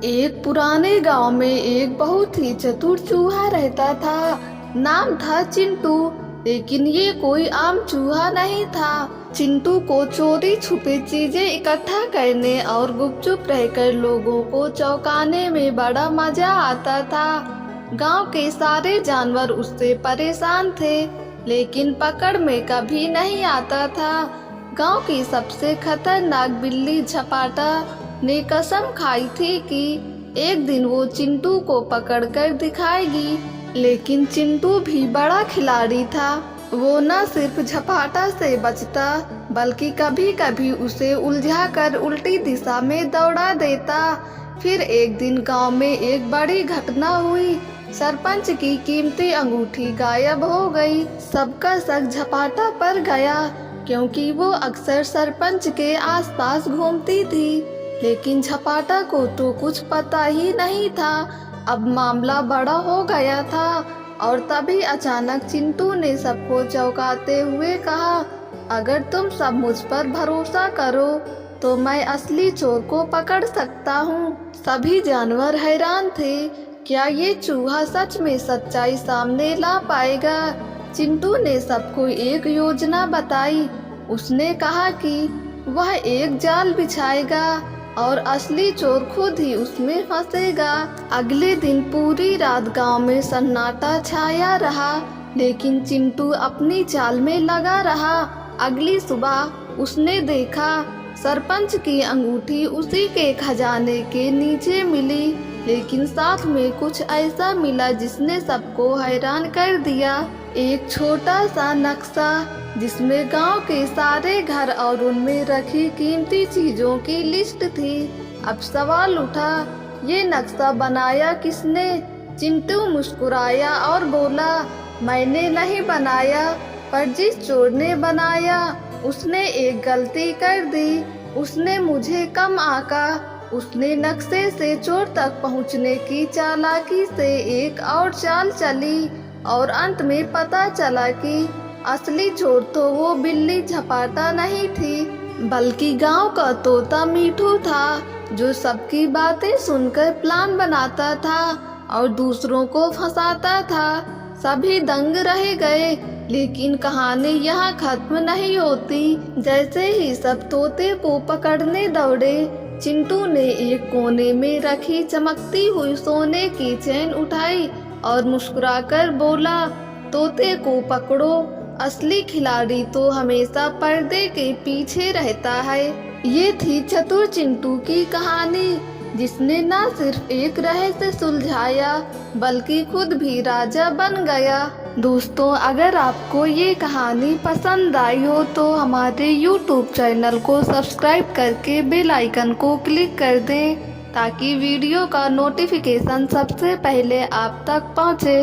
एक पुराने गांव में एक बहुत ही चतुर चूहा रहता था। नाम था चिंटू। लेकिन ये कोई आम चूहा नहीं था। चिंटू को चोरी छुपे चीजें इकट्ठा करने और गुपचुप रहकर लोगों को चौंकाने में बड़ा मजा आता था। गांव के सारे जानवर उससे परेशान थे, लेकिन पकड़ में कभी नहीं आता था। गांव की सबसे खतरनाक बिल्ली झपाटा ने कसम खाई थी कि एक दिन वो चिंटू को पकड़कर दिखाएगी। लेकिन चिंटू भी बड़ा खिलाड़ी था। वो न सिर्फ झपाटा से बचता, बल्कि कभी कभी उसे उलझाकर उल्टी दिशा में दौड़ा देता। फिर एक दिन गांव में एक बड़ी घटना हुई। सरपंच की कीमती अंगूठी गायब हो गई। सबका शक झपाटा पर गया, क्योंकि वो अक्सर सरपंच के आसपास घूमती थी। लेकिन झपाटा को तो कुछ पता ही नहीं था। अब मामला बड़ा हो गया था और तभी अचानक चिंटू ने सबको चौंकाते हुए कहा, अगर तुम सब मुझ पर भरोसा करो तो मैं असली चोर को पकड़ सकता हूँ। सभी जानवर हैरान थे। क्या ये चूहा सच में सच्चाई सामने ला पाएगा? चिंटू ने सबको एक योजना बताई। उसने कहा कि वह एक जाल बिछाएगा और असली चोर खुद ही उसमें फंसेगा। अगले दिन पूरी रात गांव में सन्नाटा छाया रहा, लेकिन चिंटू अपनी चाल में लगा रहा। अगली सुबह उसने देखा सरपंच की अंगूठी उसी के खजाने के नीचे मिली, लेकिन साथ में कुछ ऐसा मिला जिसने सबको हैरान कर दिया। एक छोटा सा नक्शा जिसमें गांव के सारे घर और उनमें रखी कीमती चीजों की लिस्ट थी। अब सवाल उठा, ये नक्शा बनाया किसने? चिंटू मुस्कुराया और बोला, मैंने नहीं बनाया, पर जिस चोर ने बनाया उसने एक गलती कर दी। उसने मुझे कम आंका। उसने नक्शे से चोर तक पहुंचने की चालाकी से एक और चाल चली और अंत में पता चला कि असली चोर तो वो बिल्ली झपाटा नहीं थी, बल्कि गांव का तोता मीठू था, जो सबकी बातें सुनकर प्लान बनाता था और दूसरों को फंसाता था। सभी दंग रह गए, लेकिन कहानी यहाँ खत्म नहीं होती। जैसे ही सब तोते को पकड़ने दौड़े, चिंटू ने एक कोने में रखी चमकती हुई सोने की चेन उठाई और मुस्कुराकर बोला, तोते को पकड़ो, असली खिलाड़ी तो हमेशा पर्दे के पीछे रहता है। ये थी चतुर चिंटू की कहानी, जिसने न सिर्फ एक रहस्य सुलझाया, बल्कि खुद भी राजा बन गया। दोस्तों, अगर आपको ये कहानी पसंद आई हो तो हमारे YouTube चैनल को सब्सक्राइब करके बेल आइकन को क्लिक कर दें, ताकि वीडियो का नोटिफिकेशन सबसे पहले आप तक पहुँचे।